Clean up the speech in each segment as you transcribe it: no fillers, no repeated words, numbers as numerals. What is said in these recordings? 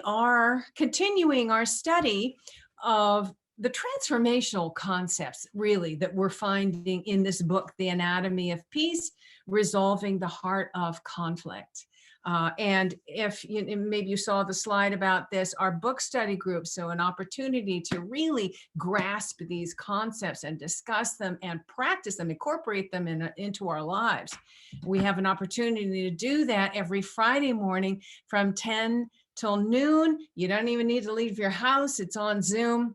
are continuing our study of the transformational concepts, really, that we're finding in this book, The Anatomy of Peace, Resolving the Heart of Conflict. And if maybe you saw the slide about this, our book study group, so an opportunity to really grasp these concepts and discuss them and practice them, incorporate them into our lives. We have an opportunity to do that every Friday morning from 10 till noon. You don't even need to leave your house. It's on Zoom.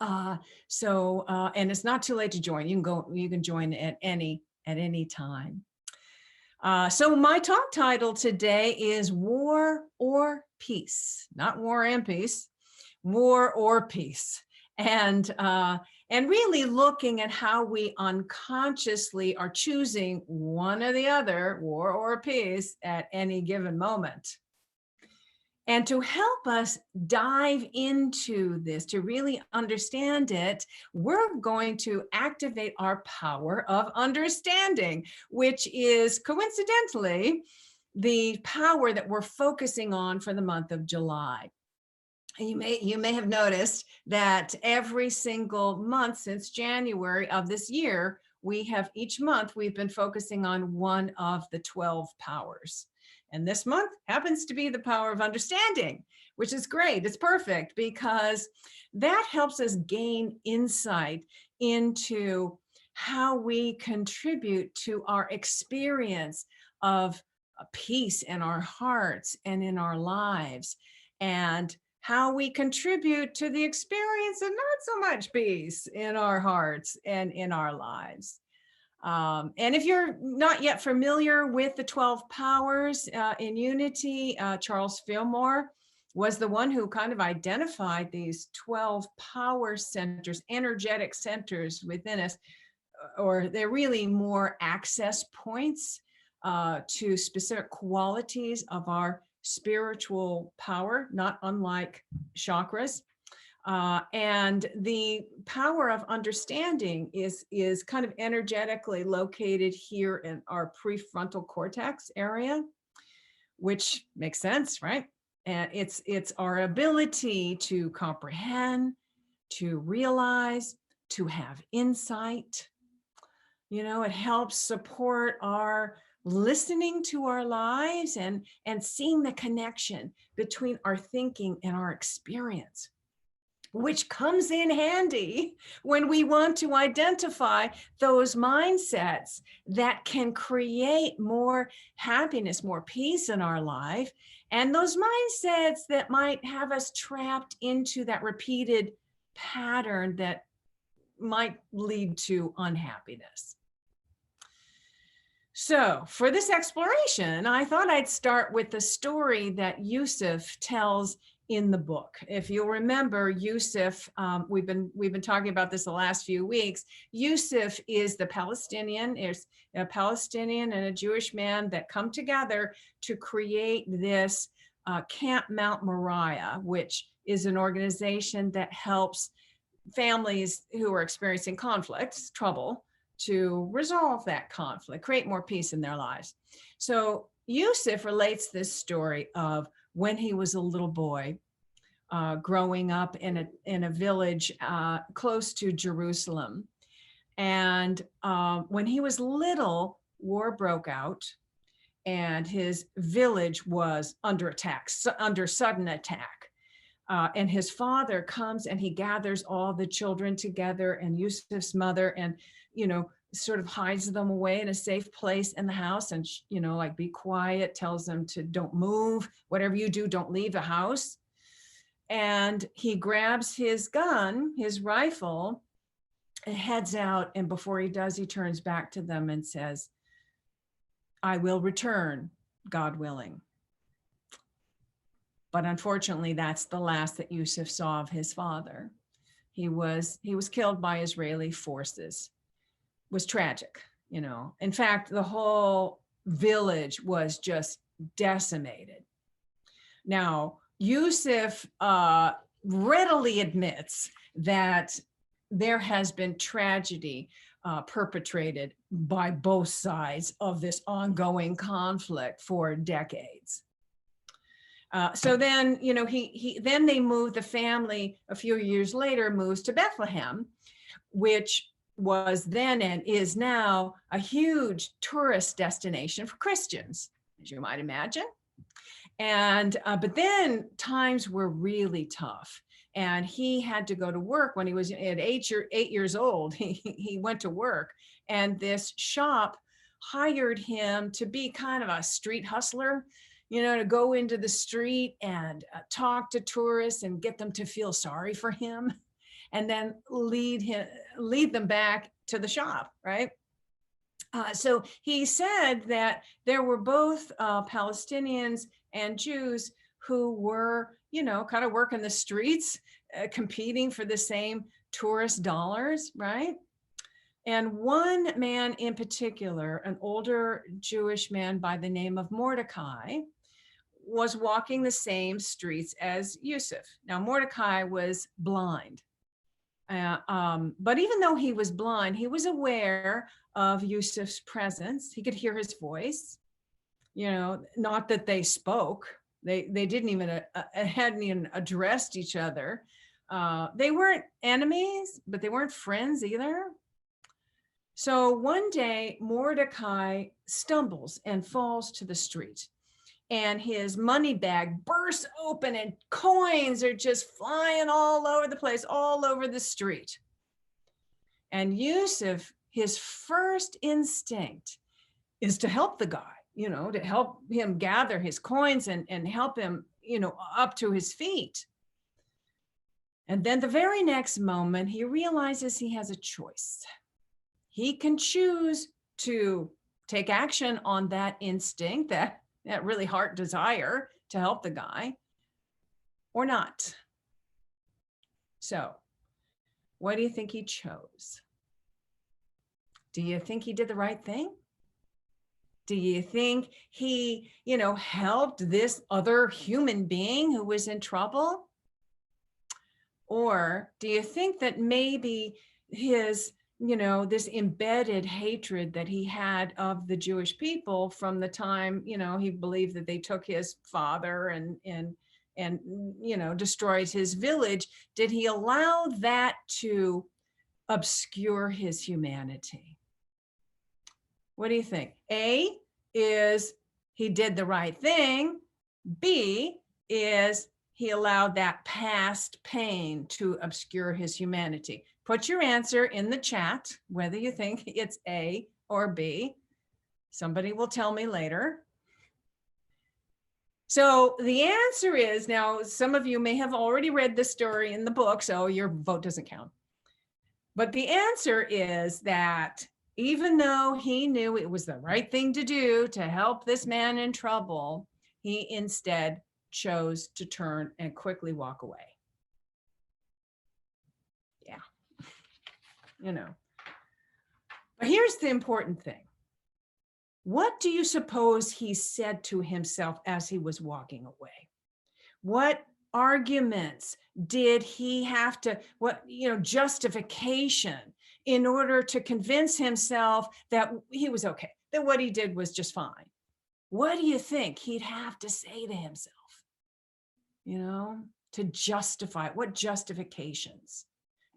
And it's not too late to join. You can join at any time. So my talk title today is War or Peace, not War and Peace, War or Peace. And really looking at how we unconsciously are choosing one or the other, war or peace, at any given moment. And to help us dive into this, to really understand it, we're going to activate our power of understanding, which is coincidentally the power that we're focusing on for the month of July. You may have noticed that every single month since January of this year, each month we've been focusing on one of the 12 powers. And this month happens to be the power of understanding, which is great. It's perfect because that helps us gain insight into how we contribute to our experience of peace in our hearts and in our lives, and how we contribute to the experience of not so much peace in our hearts and in our lives. And if you're not yet familiar with the 12 powers in Unity, Charles Fillmore was the one who kind of identified these 12 power centers, energetic centers within us, or they're really more access points to specific qualities of our spiritual power, not unlike chakras. And the power of understanding is kind of energetically located here in our prefrontal cortex area, which makes sense, right? And it's our ability to comprehend, to realize, to have insight. It helps support our listening to our lives and seeing the connection between our thinking and our experience, which comes in handy when we want to identify those mindsets that can create more happiness, more peace in our life, and those mindsets that might have us trapped into that repeated pattern that might lead to unhappiness. So for this exploration, I thought I'd start with the story that Yusuf tells in the book. If you'll remember, Yusuf, we've been talking about this the last few weeks. Yusuf is a Palestinian and a Jewish man that come together to create this Camp Mount Moriah, which is an organization that helps families who are experiencing conflicts, trouble, to resolve that conflict, create more peace in their lives. So Yusuf relates this story of when he was a little boy, growing up in a village close to Jerusalem. And when he was little, war broke out and his village was under attack, under sudden attack. And his father comes and he gathers all the children together, and Yusuf's mother, and sort of hides them away in a safe place in the house, and like, be quiet, tells them to don't move, whatever you do, don't leave the house. And he grabs his gun, his rifle, and heads out, and before he does, he turns back to them and says, "I will return, God willing." But unfortunately, that's the last that Yusuf saw of his father. He was killed by Israeli forces. It was tragic, In fact, the whole village was just decimated. Now, Yusuf readily admits that there has been tragedy perpetrated by both sides of this ongoing conflict for decades. So then, then they moved, the family a few years later moves to Bethlehem, which was then and is now a huge tourist destination for Christians, as you might imagine. And but then times were really tough, and he had to go to work when he was at 8 years old. He went to work, and this shop hired him to be kind of a street hustler, to go into the street and talk to tourists and get them to feel sorry for him, and then lead them back to the shop, right? So he said that there were both Palestinians and Jews who were, kind of working the streets, competing for the same tourist dollars, right? And one man in particular, an older Jewish man by the name of Mordecai, was walking the same streets as Yusuf. Now, Mordecai was blind. But even though he was blind, he was aware of Yusuf's presence. He could hear his voice, not that they spoke. They didn't even, hadn't even addressed each other. They weren't enemies, but they weren't friends either. So one day, Mordecai stumbles and falls to the street, and his money bag bursts open and coins are just flying all over the place, all over the street. And Yusuf, his first instinct is to help the guy, to help him gather his coins and help him, up to his feet. And then the very next moment, he realizes he has a choice. He can choose to take action on that instinct, that really heart desire to help the guy, or not. So what do you think he chose? Do you think he did the right thing? Do you think he, helped this other human being who was in trouble? Or do you think that maybe his, this embedded hatred that he had of the Jewish people from the time, he believed that they took his father and destroyed his village, did he allow that to obscure his humanity? What do you think? A is he did the right thing. B is he allowed that past pain to obscure his humanity. Put your answer in the chat, whether you think it's A or B. Somebody will tell me later. So the answer is, now some of you may have already read this story in the book, so your vote doesn't count. But the answer is that even though he knew it was the right thing to do to help this man in trouble, he instead chose to turn and quickly walk away. Yeah, But here's the important thing. What do you suppose he said to himself as he was walking away? What arguments did he have to, justification in order to convince himself that he was okay, that what he did was just fine? What do you think he'd have to say to himself, to justify it? What justifications?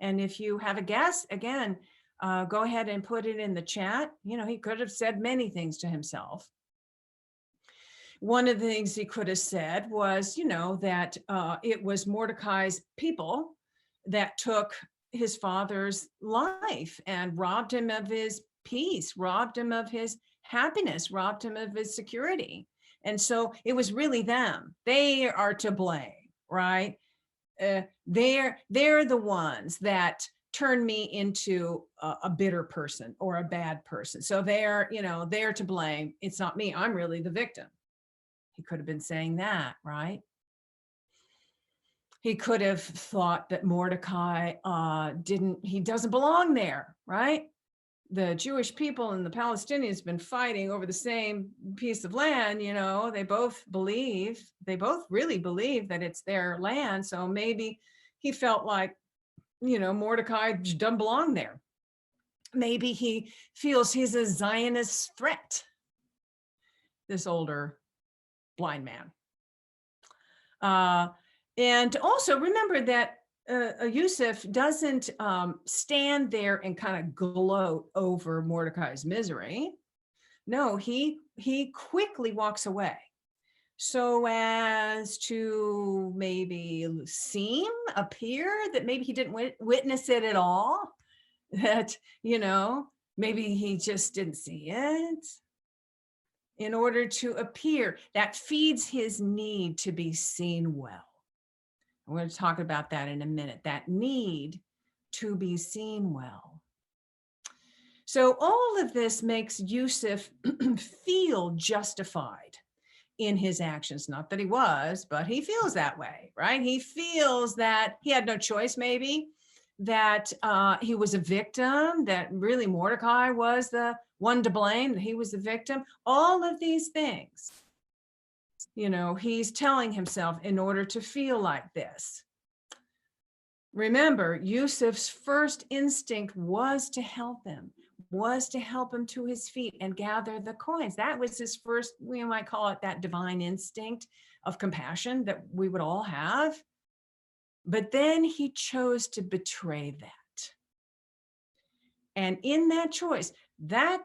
And if you have a guess, again, go ahead and put it in the chat. He could have said many things to himself. One of the things he could have said was, that it was Mordecai's people that took his father's life and robbed him of his peace, robbed him of his happiness, robbed him of his security. And so it was really them. They are to blame, right? They're the ones that turned me into a bitter person or a bad person. So they're to blame. It's not me. I'm really the victim. He could have been saying that, right? He could have thought that Mordecai doesn't belong there, right? The Jewish people and the Palestinians have been fighting over the same piece of land. They both really believe that it's their land. So maybe he felt like, Mordecai doesn't belong there. Maybe he feels he's a Zionist threat, this older blind man. And also remember that Yusuf doesn't stand there and kind of gloat over Mordecai's misery. No, he quickly walks away so as to maybe appear that maybe he didn't witness it at all, that, maybe he just didn't see it, in order to appear. That feeds his need to be seen well. We're going to talk about that in a minute, that need to be seen well. So all of this makes Yusuf feel justified in his actions. Not that he was, but he feels that way, right? He feels that he had no choice, maybe, that he was a victim, that really Mordecai was the one to blame, that he was the victim. All of these things, he's telling himself in order to feel like this. Remember, Yusuf's first instinct was to help him, to his feet and gather the coins. That was his first, we might call it that divine instinct of compassion that we would all have. But then he chose to betray that. And in that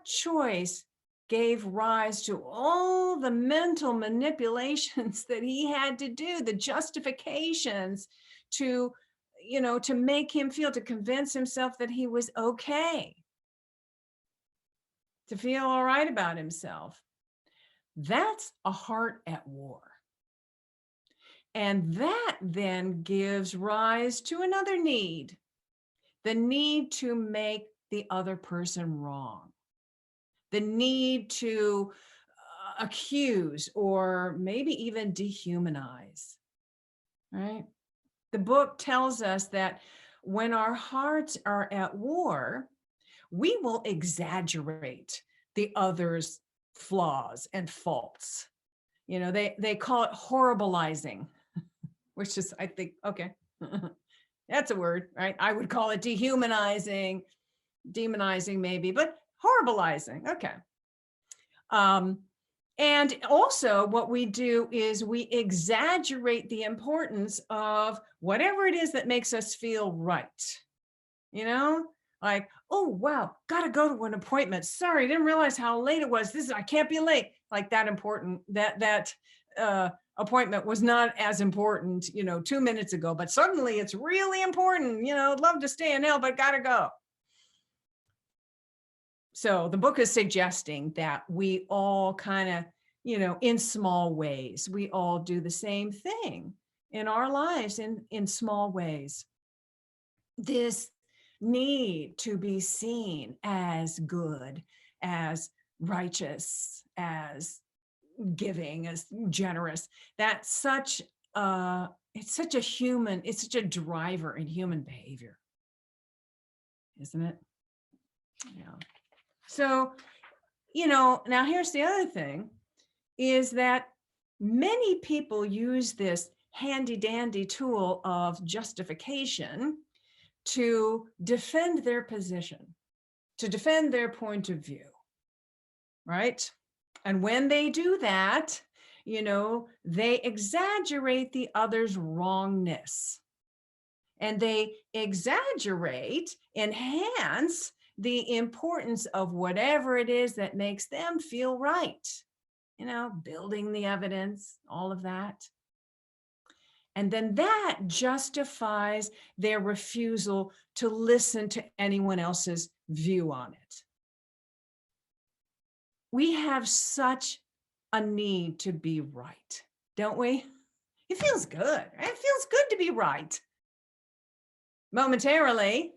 choice gave rise to all the mental manipulations that he had to do, the justifications to make him feel, to convince himself that he was okay, to feel all right about himself. That's a heart at war. And that then gives rise to another need, the need to make the other person wrong, the need to accuse or maybe even dehumanize, right? The book tells us that when our hearts are at war, we will exaggerate the other's flaws and faults. They call it horribilizing, which is, I think, okay, that's a word, right? I would call it dehumanizing, demonizing maybe, but horribilizing, okay. And also what we do is we exaggerate the importance of whatever it is that makes us feel right. Like, oh, wow, got to go to an appointment. Sorry, didn't realize how late it was. I can't be late. Like that important, that appointment was not as important, 2 minutes ago, but suddenly it's really important. I'd love to stay and help, but got to go. So the book is suggesting that we all kind of, in small ways, we all do the same thing in our lives in small ways. This need to be seen as good, as righteous, as giving, as generous, that's such it's such a driver in human behavior, isn't it? Yeah. So, now here's the other thing, is that many people use this handy dandy tool of justification to defend their position, to defend their point of view, right? And when they do that, they exaggerate the other's wrongness, and they enhance the importance of whatever it is that makes them feel right, building the evidence, all of that. And then that justifies their refusal to listen to anyone else's view on it. We have such a need to be right, don't we? It feels good, right? It feels good to be right. Momentarily,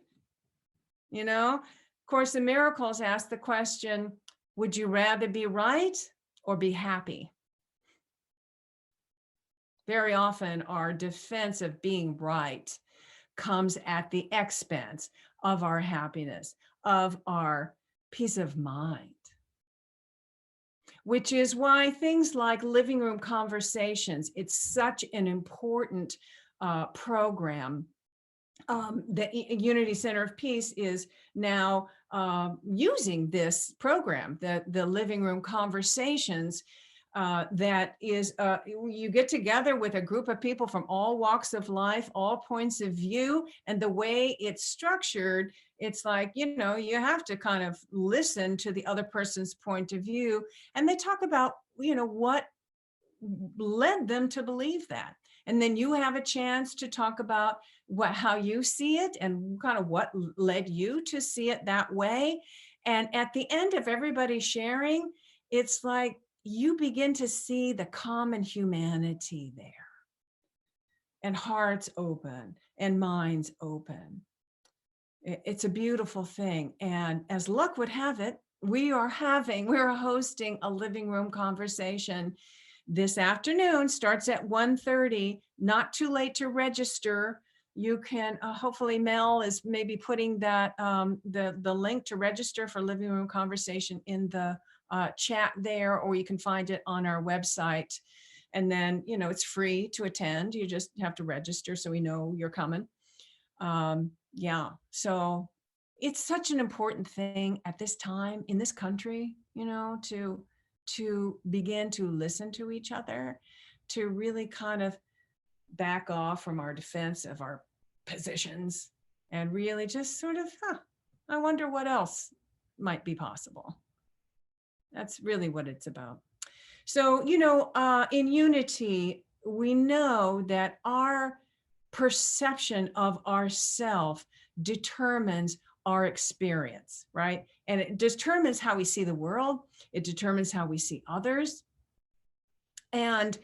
Course in Miracles asks the question, would you rather be right or be happy? Very often our defense of being right comes at the expense of our happiness, of our peace of mind. Which is why things like living room conversations, it's such an important program. The Unity Center of Peace is now using this program, the living room conversations, that is, you get together with a group of people from all walks of life, all points of view, and the way it's structured, it's like, you know, you have to kind of listen to the other person's point of view. And they talk about, you know, what led them to believe that. And then you have a chance to talk about how you see it and kind of what led you to see it that way. And at the end of everybody sharing, it's like you begin to see the common humanity there, and hearts open and minds open. It's a beautiful thing. And as luck would have it, we're hosting a living room conversation this afternoon. Starts at 1:30, not too late to register. You can, hopefully Mel is maybe putting that, the link to register for living room conversation in the chat there, or you can find it on our website. And then, you know, it's free to attend. You just have to register so we know you're coming. Yeah, so it's such an important thing at this time in this country, you know, to begin to listen to each other, to really kind of back off from our defense of our positions and really just sort of, I wonder what else might be possible. That's really what it's about. So, you know, in Unity, we know that our perception of ourself determines our experience, right? And it determines how we see the world. It determines how we see others. And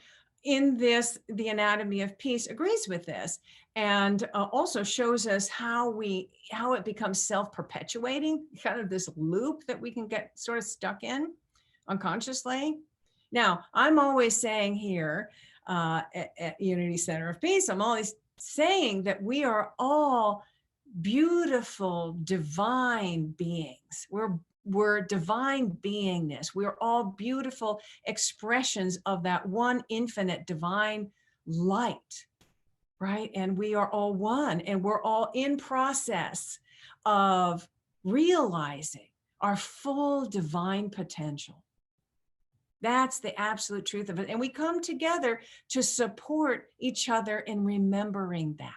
in this, the Anatomy of Peace agrees with this, and also shows us how it becomes self-perpetuating, kind of this loop that we can get sort of stuck in unconsciously. Now, I'm always saying here at Unity Center of Peace, I'm always saying that we are all beautiful, divine beings. We're divine beingness. We're all beautiful expressions of that one infinite divine light, right? And we are all one, and we're all in process of realizing our full divine potential. That's the absolute truth of it. And we come together to support each other in remembering that.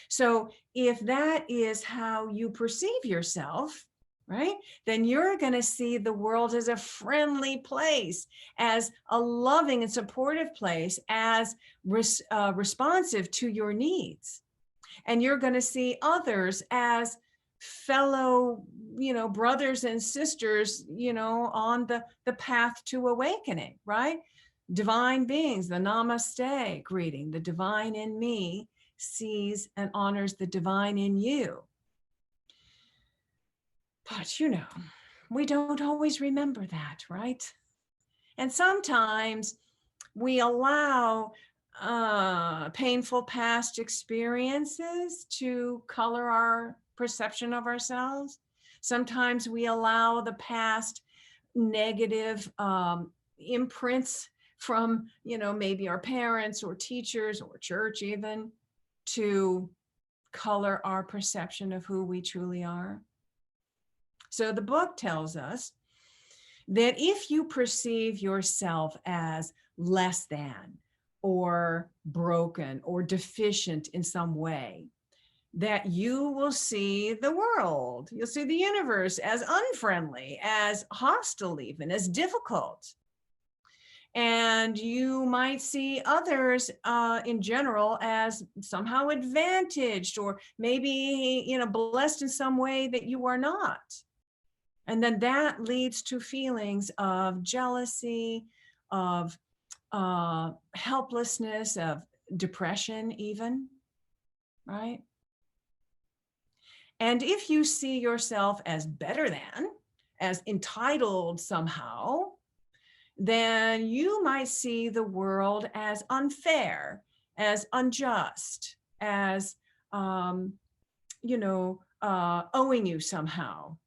So if that is how you perceive yourself, right, then you're going to see the world as a friendly place, as a loving and supportive place, as responsive to your needs. And you're going to see others as fellow, you know, brothers and sisters, you know, on the path to awakening, right? Divine beings, the namaste greeting, the divine in me sees and honors the divine in you. But, you know, we don't always remember that, right? And sometimes we allow painful past experiences to color our perception of ourselves. Sometimes we allow the past negative imprints from, you know, maybe our parents or teachers or church even, to color our perception of who we truly are. So the book tells us that if you perceive yourself as less than, or broken, or deficient in some way, that you will see the world, you'll see the universe as unfriendly, as hostile, even as difficult. And you might see others in general as somehow advantaged, or maybe, you know, blessed in some way that you are not. And then that leads to feelings of jealousy, of helplessness, of depression even, right? And if you see yourself as better than, as entitled somehow, then you might see the world as unfair, as unjust, as, you know, owing you somehow.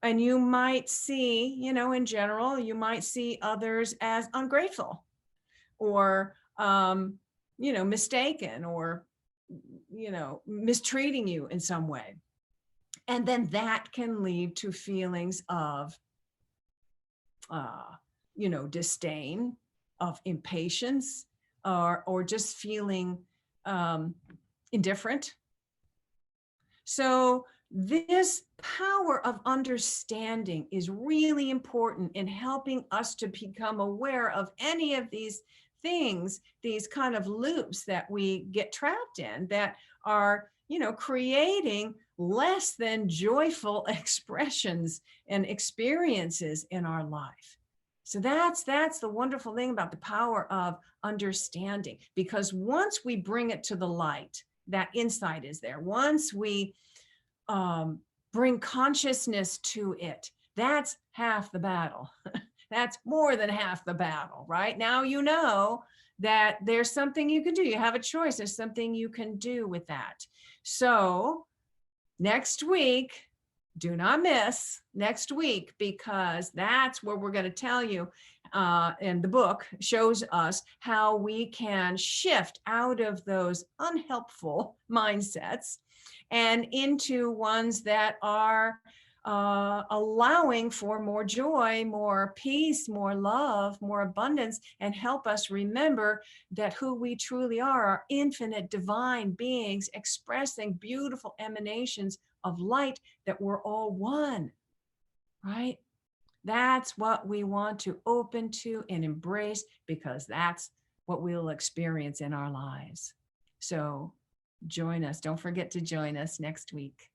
And you might see, you know, in general, you might see others as ungrateful, or, you know, mistaken, or, you know, mistreating you in some way. And then that can lead to feelings of disdain, of impatience, or just feeling indifferent. So this power of understanding is really important in helping us to become aware of any of these things, these kind of loops that we get trapped in that are, creating less than joyful expressions and experiences in our life. So that's the wonderful thing about the power of understanding, because once we bring it to the light, that insight is there. Once we bring consciousness to it, that's half the battle. That's more than half the battle, right? Now you know that there's something you can do. You have a choice. There's something you can do with that. So next week, do not miss next week, because that's where we're going to tell you, and the book shows us how we can shift out of those unhelpful mindsets and into ones that are allowing for more joy, more peace, more love, more abundance, and help us remember that who we truly are infinite divine beings expressing beautiful emanations of light, that we're all one, right? That's what we want to open to and embrace, because that's what we'll experience in our lives. So join us. Don't forget to join us next week.